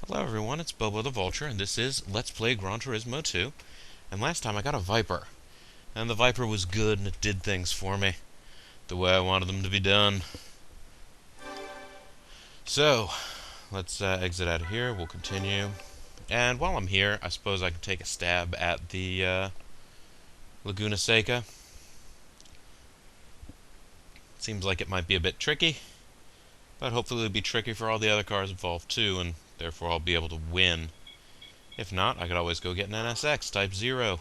Hello everyone, it's Bobo the Vulture, and this is Let's Play Gran Turismo 2. And last time I got a Viper, and the Viper was good and it did things for me the way I wanted them to be done. So, let's exit out of here, we'll continue. And while I'm here, I suppose I can take a stab at the Laguna Seca. Seems like it might be a bit tricky, but hopefully it'll be tricky for all the other cars involved too, and therefore I'll be able to win. If not, I could always go get an NSX Type 0.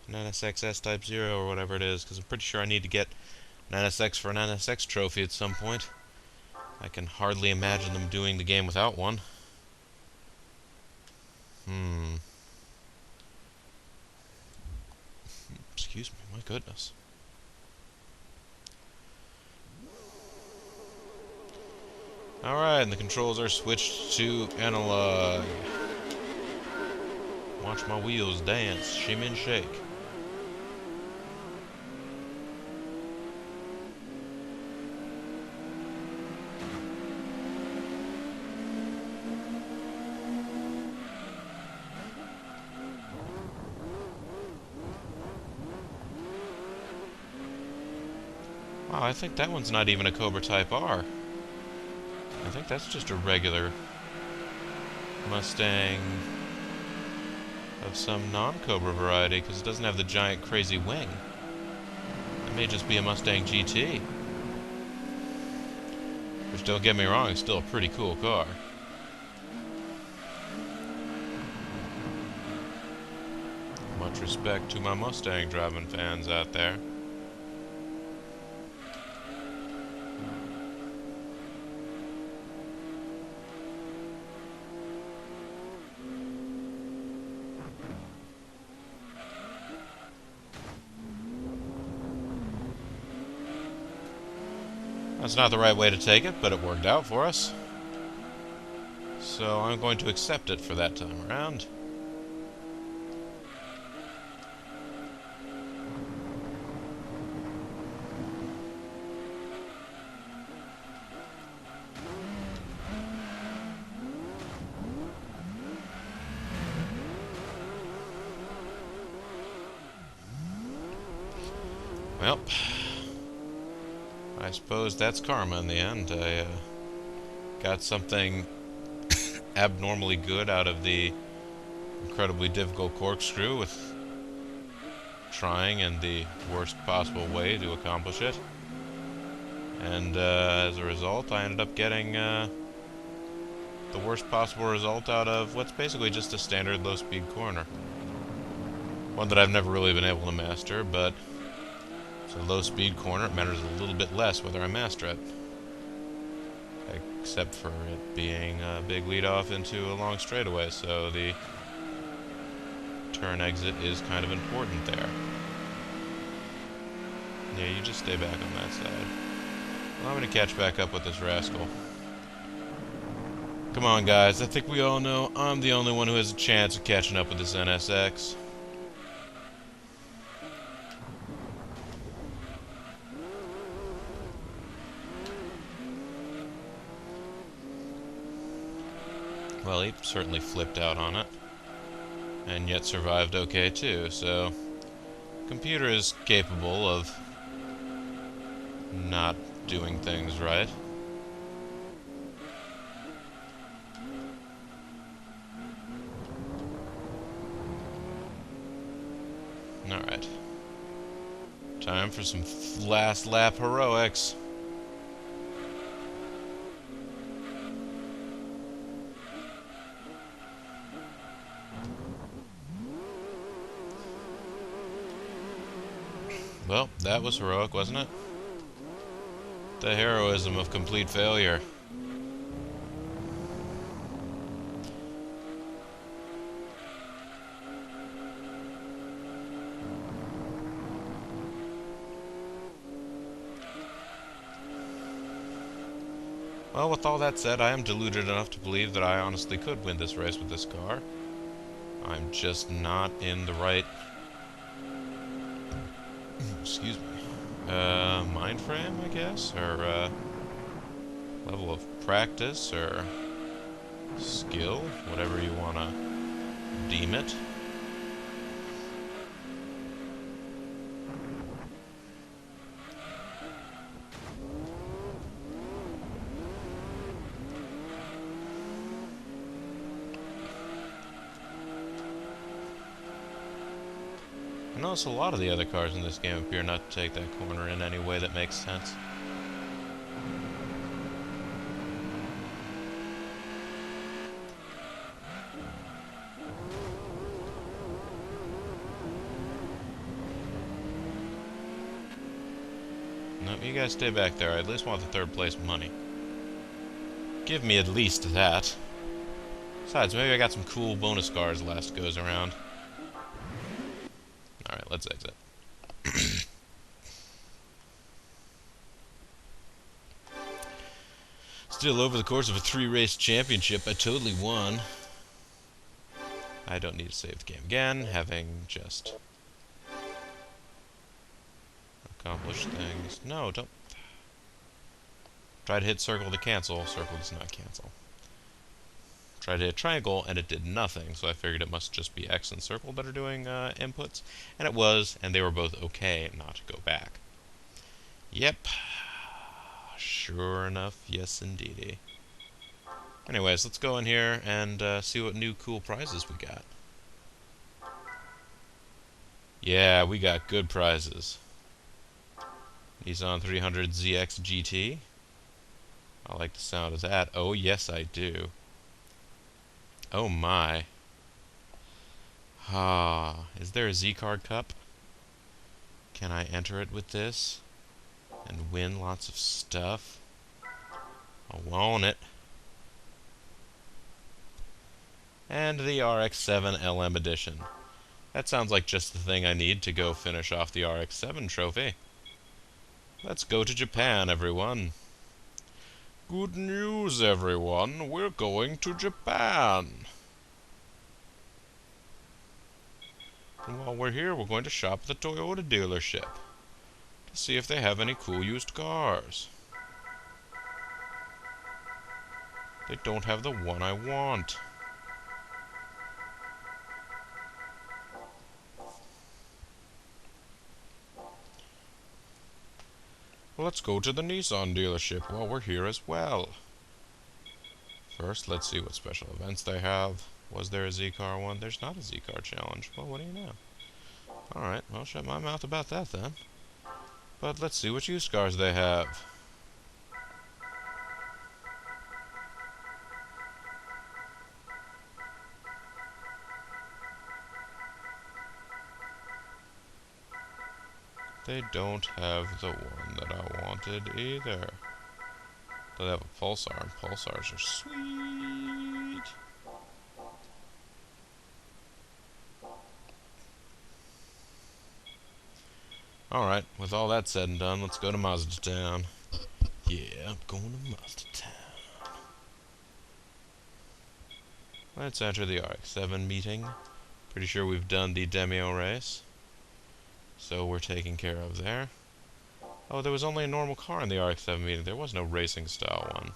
An NSXS Type 0 or whatever it is, because I'm pretty sure I need to get an NSX for an NSX trophy at some point. I can hardly imagine them doing the game without one. Excuse me, my goodness. Alright, and the controls are switched to analog. Watch my wheels dance, shimmy and shake. Wow, I think that one's not even a Cobra Type R. I think that's just a regular Mustang of some non-Cobra variety, because it doesn't have the giant crazy wing. It may just be a Mustang GT. Which, don't get me wrong, is still a pretty cool car. Much respect to my Mustang driving fans out there. That's not the right way to take it, but it worked out for us. So I'm going to accept it for that time around. Well, I suppose that's karma in the end. I got something abnormally good out of the incredibly difficult corkscrew with trying in the worst possible way to accomplish it. And as a result, I ended up getting the worst possible result out of what's basically just a standard low-speed corner. One that I've never really been able to master, but it's a low-speed corner. It matters a little bit less whether I master it. Except for it being a big lead-off into a long straightaway, so the turn exit is kind of important there. Yeah, you just stay back on that side. Well, I'm gonna catch back up with this rascal. Come on, guys. I think we all know I'm the only one who has a chance of catching up with this NSX. Well, he certainly flipped out on it, and yet survived okay too, so computer is capable of not doing things right. Alright. Time for some last lap heroics. Well, that was heroic, wasn't it? The heroism of complete failure. Well, with all that said, I am deluded enough to believe that I honestly could win this race with this car. I'm just not in the right... excuse me. Mind frame, I guess? Or, level of practice, or skill, whatever you want to deem it. I notice a lot of the other cars in this game appear not to take that corner in any way that makes sense. Nope, you guys stay back there. I at least want the third place money. Give me at least that. Besides, maybe I got some cool bonus cars last goes around. Alright, let's exit. Still, over the course of a 3-race championship, I totally won. I don't need to save the game again, having just accomplished things. No, don't. Try to hit circle to cancel. Circle does not cancel. Tried to hit triangle, and it did nothing, so I figured it must just be X and circle that are doing inputs. And it was, and they were both okay not to go back. Yep. Sure enough, yes indeedy. Anyways, let's go in here and see what new cool prizes we got. Yeah, we got good prizes. Nissan 300 ZX GT. I like the sound of that. Oh, yes, I do. Oh, my. Ah, is there a Z-Card Cup? Can I enter it with this? And win lots of stuff? I want it. And the RX-7 LM Edition. That sounds like just the thing I need to go finish off the RX-7 trophy. Let's go to Japan, everyone. Good news, everyone. We're going to Japan. And while we're here, we're going to shop at the Toyota dealership to see if they have any cool used cars. They don't have the one I want. Let's go to the Nissan dealership while we're here as well. First, let's see what special events they have. Was there a Z-Car one? There's not a Z-Car challenge. Well, what do you know? Alright, well, shut my mouth about that then. But let's see what used cars they have. They don't have the one that I wanted either. They have a Pulsar, and Pulsars are sweet. Alright, with all that said and done, let's go to Mazda Town. Yeah, I'm going to Mazda Town. Let's enter the RX-7 meeting. Pretty sure we've done the Demio race. So we're taken care of there. Oh, there was only a normal car in the RX-7 meeting. There was no racing style one.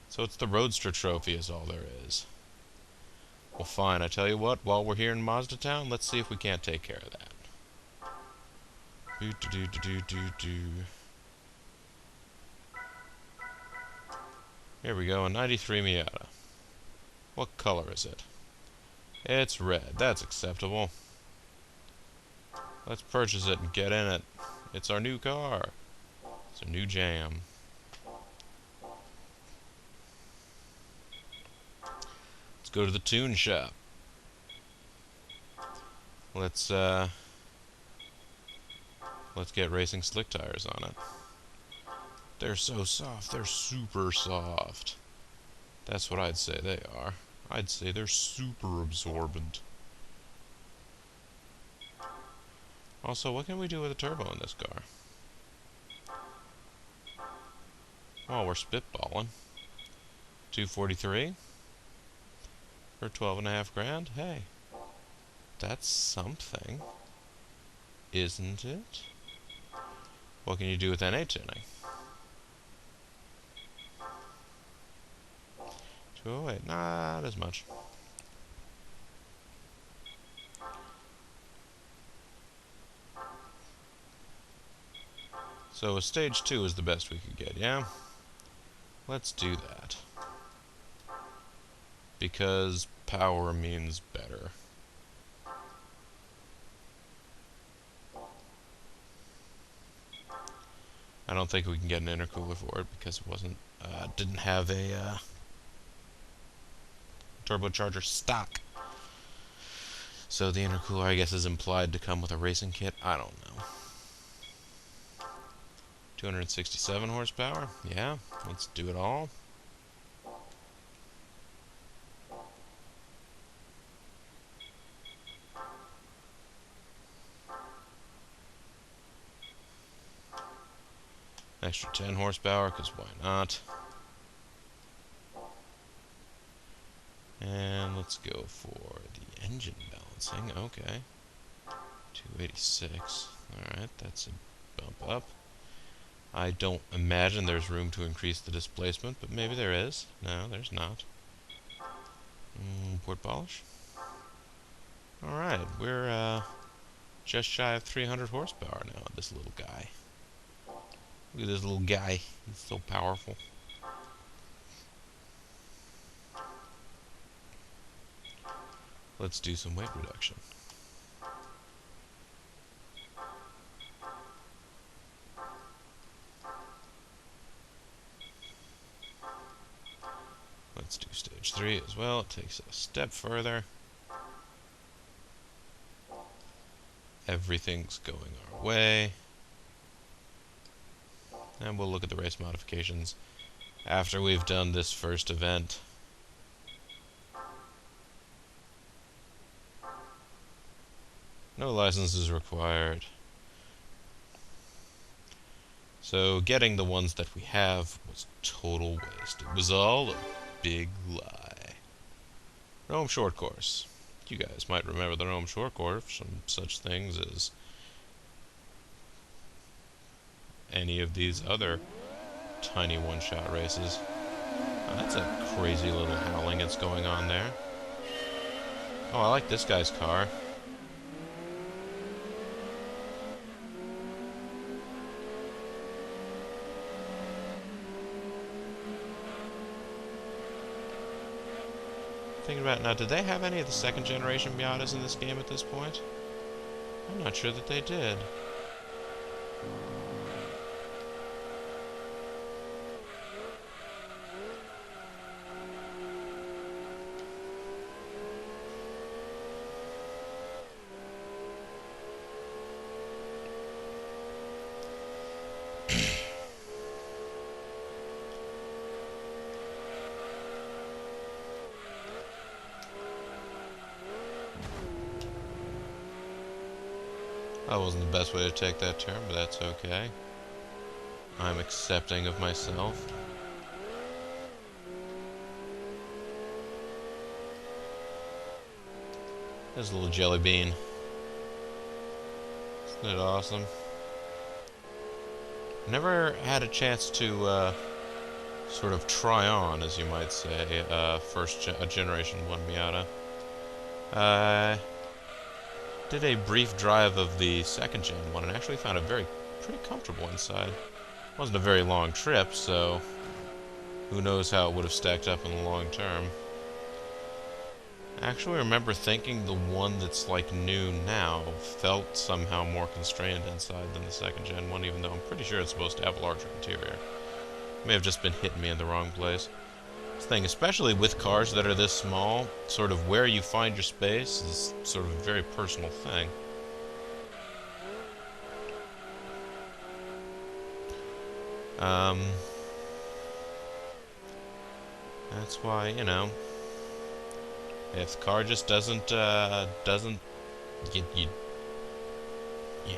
So it's the Roadster Trophy is all there is. Well, fine. I tell you what, while we're here in Mazda Town, let's see if we can't take care of that. Here we go, a 93 Miata. What color is it? It's red. That's acceptable. Let's purchase it and get in it. It's our new car. It's a new jam. Let's go to the tune shop. Let's get racing slick tires on it. They're so soft. They're super soft. That's what I'd say they are. I'd say they're super absorbent. Also, what can we do with a turbo in this car? Well, we're spitballing. 243 for 12.5 grand. Hey, that's something, isn't it? What can you do with NA tuning? 208, not as much. So a stage 2 is the best we could get, yeah? Let's do that. Because power means better. I don't think we can get an intercooler for it because it wasn't, didn't have a turbocharger stock. So the intercooler, I guess, is implied to come with a racing kit. I don't know. 267 horsepower? Yeah, let's do it all. Extra 10 horsepower, because why not? And let's go for the engine balancing. Okay. 286. Alright, that's a bump up. I don't imagine there's room to increase the displacement, but maybe there is. No, there's not. Port polish. Alright, we're just shy of 300 horsepower now, this little guy. Look at this little guy. He's so powerful. Let's do some weight reduction. Let's do stage 3 as well. It takes it a step further. Everything's going our way. And we'll look at the race modifications after we've done this first event. No licenses required. So getting the ones that we have was total waste. It was all a big lie. Rome Short Course. You guys might remember the Rome Short Course from such things as any of these other tiny one-shot races. That's a crazy little howling that's going on there. Oh, I like this guy's car. Thinking about it now, did they have any of the second generation Miatas in this game at this point? I'm not sure that they did. That wasn't the best way to take that turn, but that's okay. I'm accepting of myself. There's a little jelly bean. Isn't it awesome? Never had a chance to sort of try on, as you might say, a Generation 1 Miata. Did a brief drive of the second gen one and actually found it pretty comfortable inside. Wasn't a very long trip, so who knows how it would have stacked up in the long term. I actually remember thinking the one that's like new now felt somehow more constrained inside than the second gen one, even though I'm pretty sure it's supposed to have a larger interior. May have just been hitting me in the wrong place. This thing, especially with cars that are this small, sort of where you find your space is sort of a very personal thing. That's why, you know, if the car just doesn't you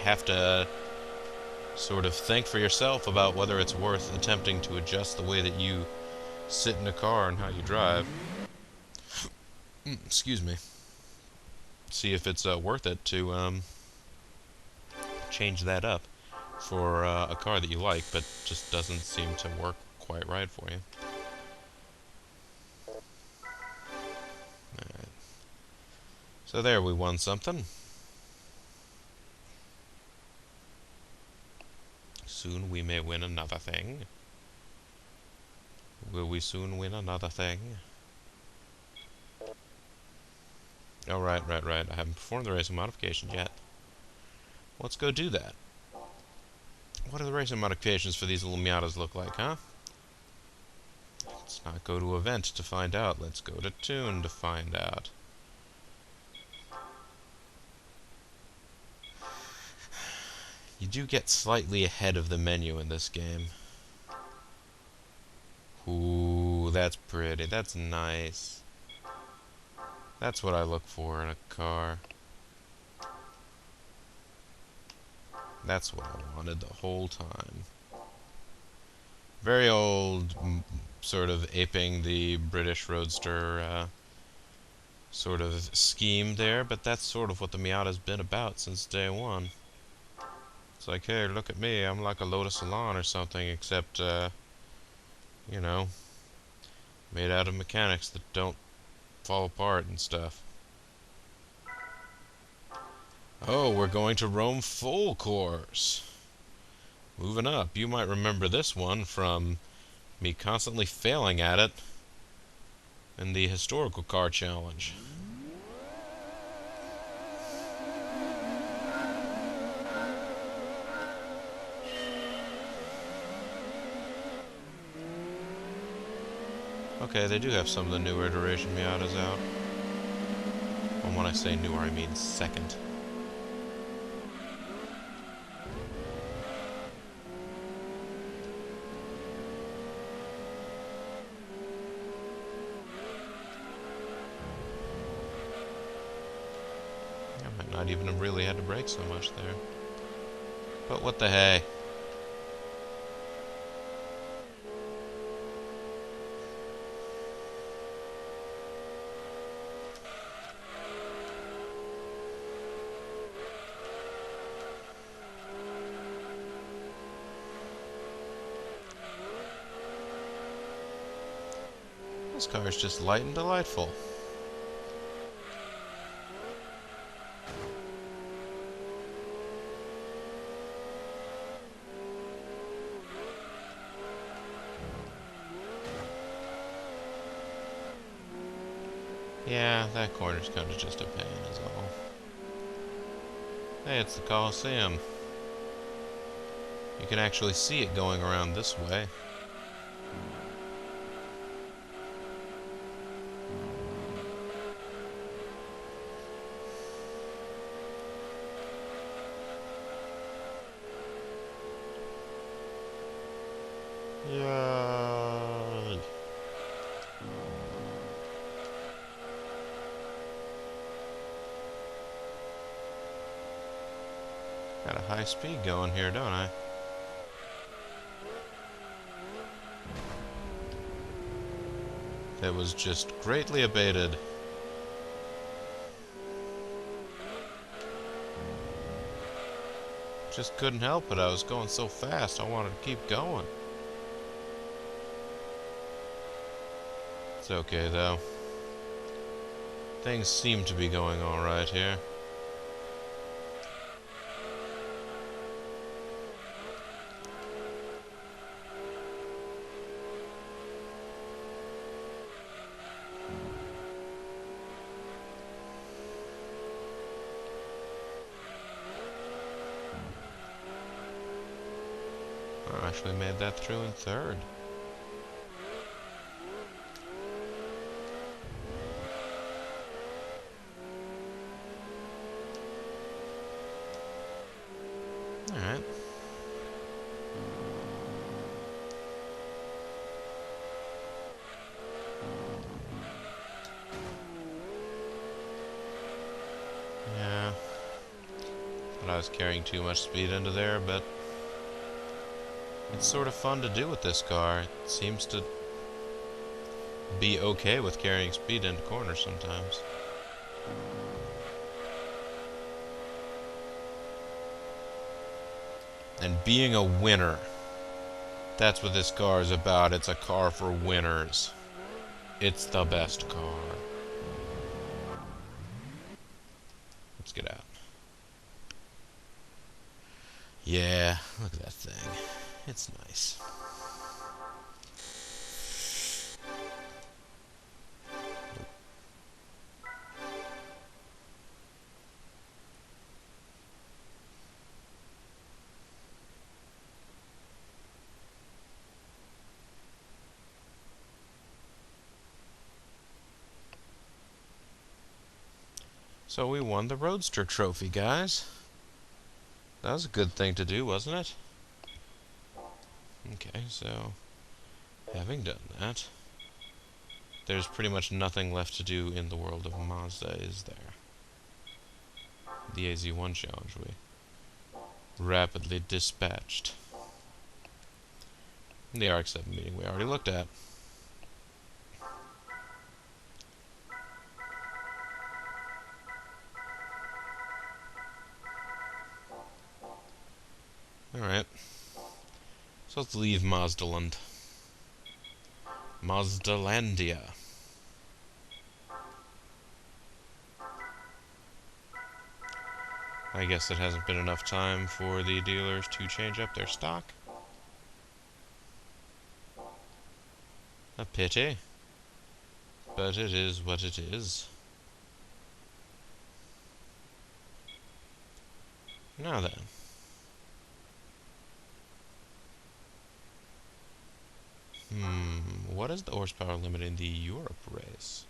have to sort of think for yourself about whether it's worth attempting to adjust the way that you sit in a car and how you drive. Excuse me. See if it's worth it to change that up for a car that you like, but just doesn't seem to work quite right for you. So there, we won something. Soon we may win another thing. Will we soon win another thing? Oh, right. I haven't performed the racing modifications yet. Let's go do that. What do the racing modifications for these little Miatas look like, huh? Let's not go to event to find out. Let's go to tune to find out. You do get slightly ahead of the menu in this game. Ooh, that's pretty. That's nice. That's what I look for in a car. That's what I wanted the whole time. Very old, sort of aping the British Roadster sort of scheme there, but that's sort of what the Miata's been about since day one. It's like, hey, look at me, I'm like a Lotus Elan or something, except, you know, made out of mechanics that don't fall apart and stuff. Oh, we're going to Rome full course. Moving up. You might remember this one from me constantly failing at it in the historical car challenge. Okay, they do have some of the newer iteration Miatas out. And when I say newer, I mean second. I might not even have really had to brake so much there. But what the hey? This car is just light and delightful. Yeah, that corner's kind of just a pain is all. Hey, it's the Coliseum. You can actually see it going around this way. Yay! Got a high speed going here, don't I? That was just greatly abated. Just couldn't help it. I was going so fast, I wanted to keep going. It's okay, though. Things seem to be going alright here. I actually made that through in third. Alright. Yeah. Thought I was carrying too much speed into there, but it's sort of fun to do with this car. It seems to be okay with carrying speed into corners sometimes. And being a winner. That's what this car is about. It's a car for winners. It's the best car. Yeah, look at that thing. It's nice. So we won the Roadster Trophy, guys. That was a good thing to do, wasn't it? Okay, so having done that, there's pretty much nothing left to do in the world of Mazda, is there? The AZ1 challenge we rapidly dispatched. The RX-7 meeting we already looked at. Alright. So let's leave Mazdaland. Mazdalandia. I guess it hasn't been enough time for the dealers to change up their stock. A pity. But it is what it is. Now then. What is the horsepower limit in the Europe race?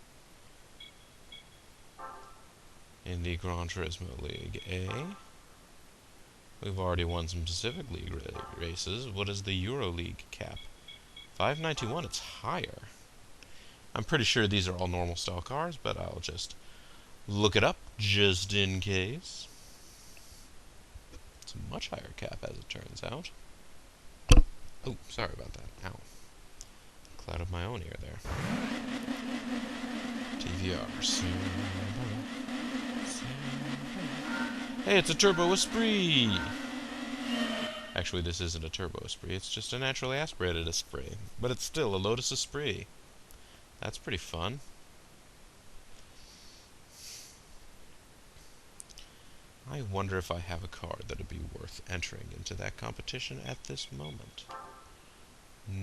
In the Gran Turismo League, eh? We've already won some Pacific League races. What is the Euro League cap? 591, it's higher. I'm pretty sure these are all normal style cars, but I'll just look it up just in case. It's a much higher cap, as it turns out. Oh, sorry about that. Ow. Clouded my own ear there. TVR. Hey, it's a Turbo Esprit! Actually, this isn't a Turbo Esprit, it's just a naturally aspirated Esprit. But it's still a Lotus Esprit. That's pretty fun. I wonder if I have a car that'd be worth entering into that competition at this moment.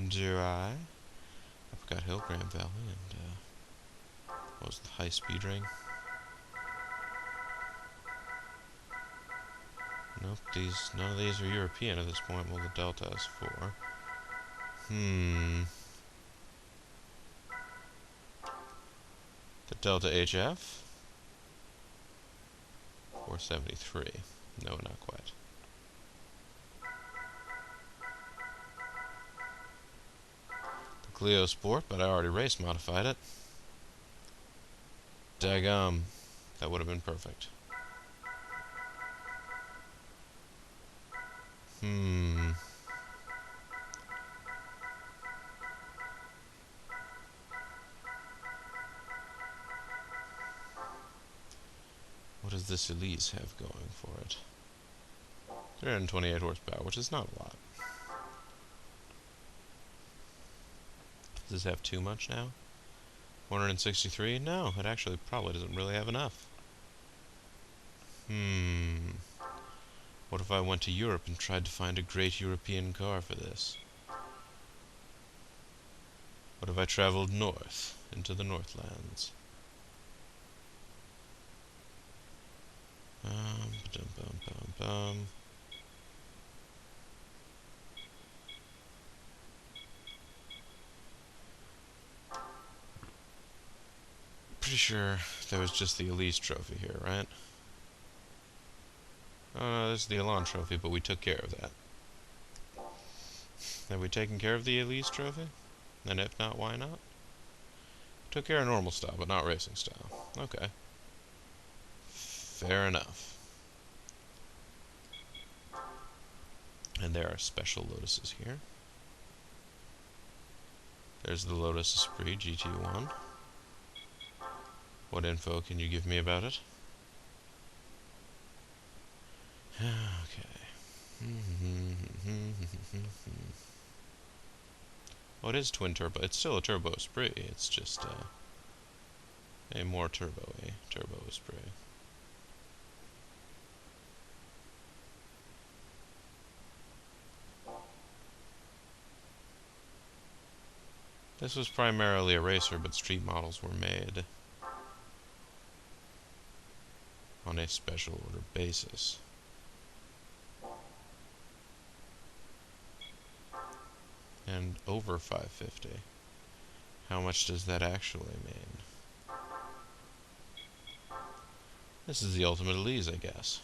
Do I? I've got Hill, Grand Valley, and, what was the high speed ring? Nope, none of these are European at this point. Well, the Delta is 4. The Delta HF? 473. No, not quite. The Clio Sport, but I already race modified it. Daggum. That would have been perfect. What does this Elise have going for it? 328 horsepower, which is not a lot. Does this have too much now? 163? No, it actually probably doesn't really have enough. What if I went to Europe and tried to find a great European car for this? What if I traveled north, into the Northlands? Pretty sure there was just the Elise trophy here, right? Oh no, this is the Elan trophy, but we took care of that. Have we taken care of the Elise trophy? And if not, why not? Took care of normal style, but not racing style. Okay. Fair enough. And there are special Lotuses here. There's the Lotus Esprit GT1. What info can you give me about it? Okay. Well, it is twin turbo. It's still a Turbo Esprit. It's just a more turbo Esprit. This was primarily a racer, but street models were made on a special order basis. And over 550. How much does that actually mean? This is the ultimate Elise, I guess.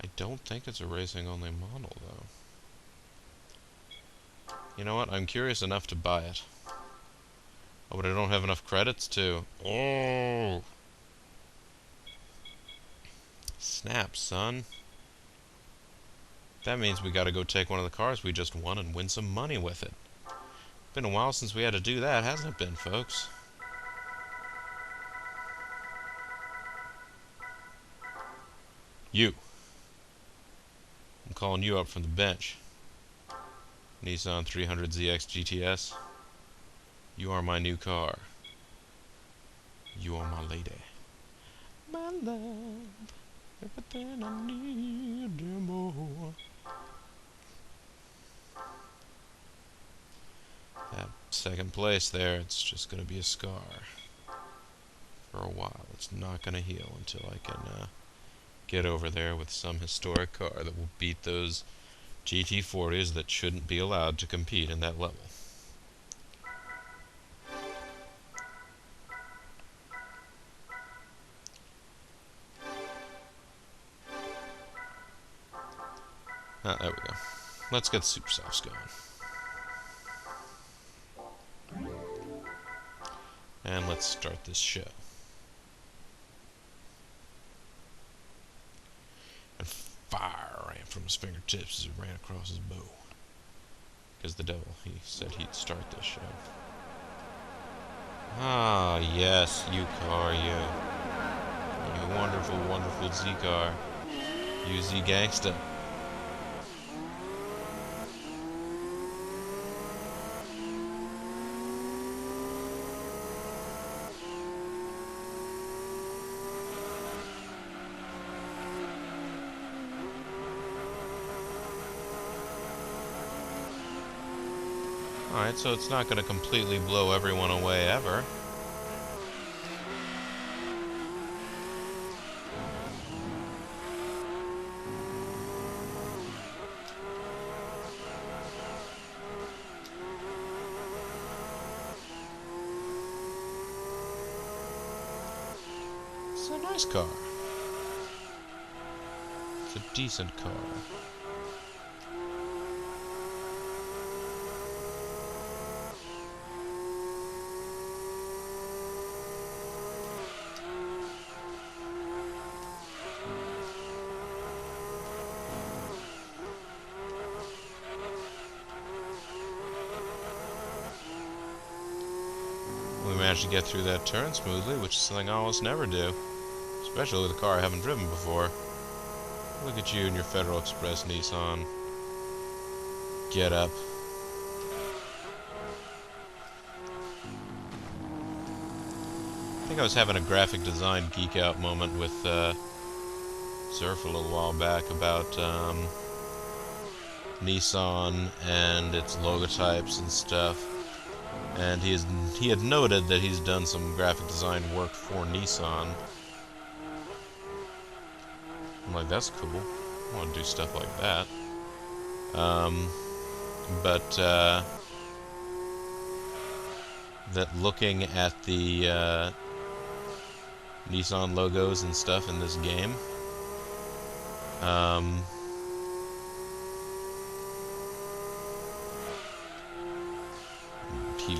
I don't think it's a racing-only model, though. You know what? I'm curious enough to buy it. Oh, but I don't have enough credits to... Oh! Snap, son. That means we gotta go take one of the cars we just won and win some money with it. Been a while since we had to do that, hasn't it been, folks? You. I'm calling you up from the bench. Nissan 300ZX GTS. You are my new car. You are my lady. My love. Everything I need and more. That second place there, it's just gonna be a scar. For a while. It's not gonna heal until I can get over there with some historic car that will beat those GT40s that shouldn't be allowed to compete in that level. There we go. Let's get Super Softs going. And let's start this show. And fire ran from his fingertips as he ran across his bow. Because the devil, he said he'd start this show. Ah, yes, you car, you. You wonderful, wonderful Z-car. You Z-gangsta. Alright, so it's not going to completely blow everyone away ever. It's a nice car. It's a decent car. We managed to get through that turn smoothly, which is something I almost never do. Especially with a car I haven't driven before. Look at you and your Federal Express Nissan. Get up. I think I was having a graphic design geek out moment with Surf a little while back about Nissan and its logotypes and stuff. And he had noted that he's done some graphic design work for Nissan. I'm like, that's cool. I want to do stuff like that. That looking at the Nissan logos and stuff in this game,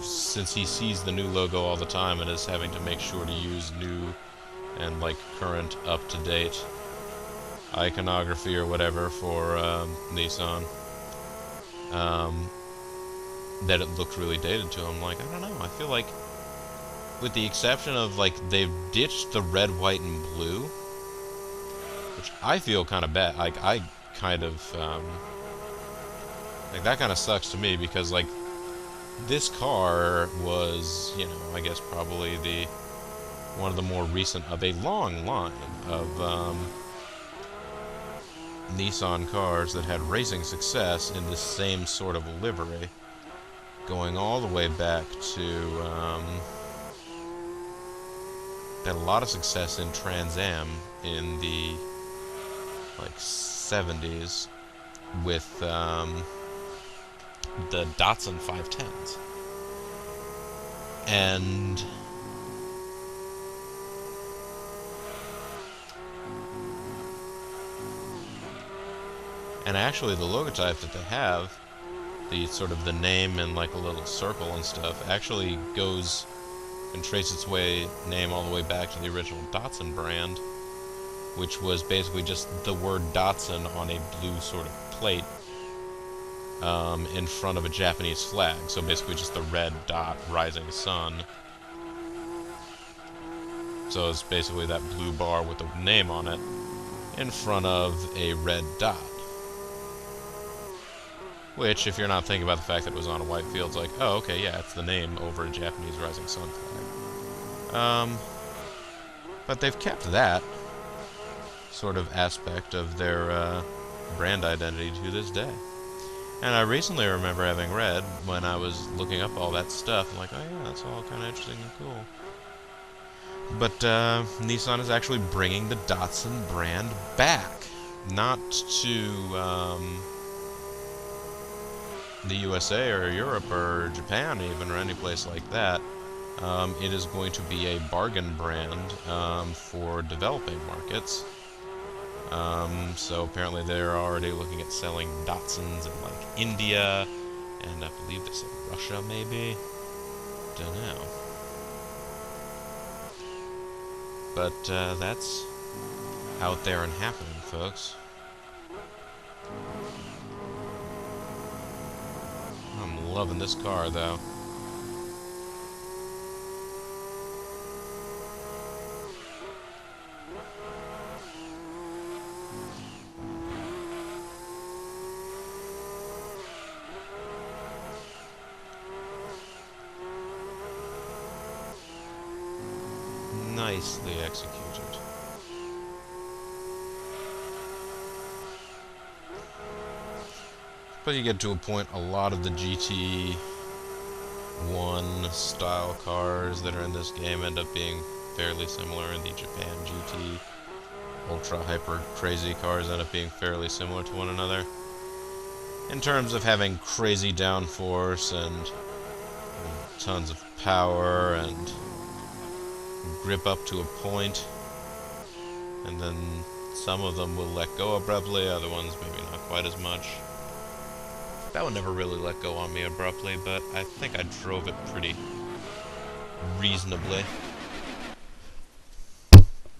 since he sees the new logo all the time and is having to make sure to use new and like current up-to-date iconography or whatever for Nissan, that it looked really dated to him. Like, I don't know, I feel like with the exception of like they've ditched the red, white, and blue, which I feel kind of bad. Like I kind of like that kind of sucks to me because like this car was, I guess probably the one of the more recent of a long line of Nissan cars that had racing success in the same sort of livery, going all the way back to had a lot of success in Trans Am in the like 70s with the Datsun 510s. And actually the logotype that they have, the sort of the name and like a little circle and stuff, actually goes and traces its name all the way back to the original Datsun brand, which was basically just the word Datsun on a blue sort of plate in front of a Japanese flag. So basically just the red dot, rising sun. So it's basically that blue bar with the name on it in front of a red dot. Which, if you're not thinking about the fact that it was on a white field, it's like, oh, okay, yeah, it's the name over a Japanese rising sun flag. But they've kept that sort of aspect of their brand identity to this day. And I recently remember having read, when I was looking up all that stuff, I'm like, oh yeah, that's all kind of interesting and cool. But Nissan is actually bringing the Datsun brand back. Not to the USA or Europe or Japan even, or any place like that. It is going to be a bargain brand for developing markets. So apparently they're already looking at selling Datsuns in like India, and I believe they said Russia maybe. Don't know. But that's out there and happening, folks. I'm loving this car, though. Nicely executed. But you get to a point, a lot of the GT1 style cars that are in this game end up being fairly similar, and the Japan GT ultra hyper crazy cars end up being fairly similar to one another in terms of having crazy downforce and tons of power and grip up to a point, and then some of them will let go abruptly, other ones maybe not quite as much. That one never really let go on me abruptly, but I think I drove it pretty reasonably.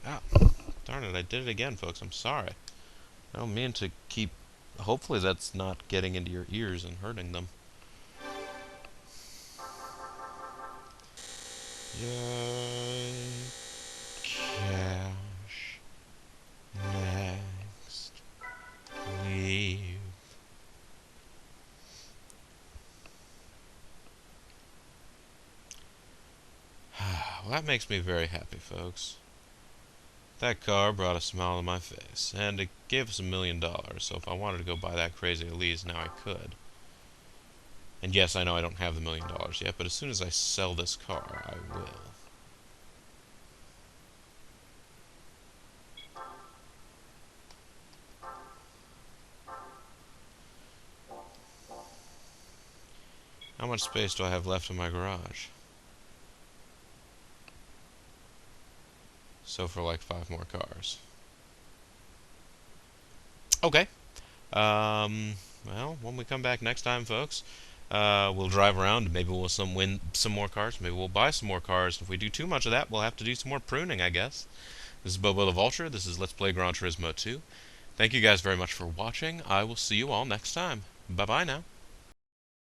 Ah, darn it, I did it again, folks. I'm sorry. I don't mean to keep... Hopefully that's not getting into your ears and hurting them. Yay. Cash. Next. Leave. Well, that makes me very happy, folks. That car brought a smile to my face, and it gave us $1 million, so if I wanted to go buy that crazy Elise, now I could. And yes, I know I don't have the $1 million yet, but as soon as I sell this car, I will. How much space do I have left in my garage? So for like 5 more cars. Okay. Well, when we come back next time, folks, we'll drive around. Maybe we'll win some more cars. Maybe we'll buy some more cars. If we do too much of that, we'll have to do some more pruning, I guess. This is Bobo the Vulture. This is Let's Play Gran Turismo 2. Thank you guys very much for watching. I will see you all next time. Bye-bye now.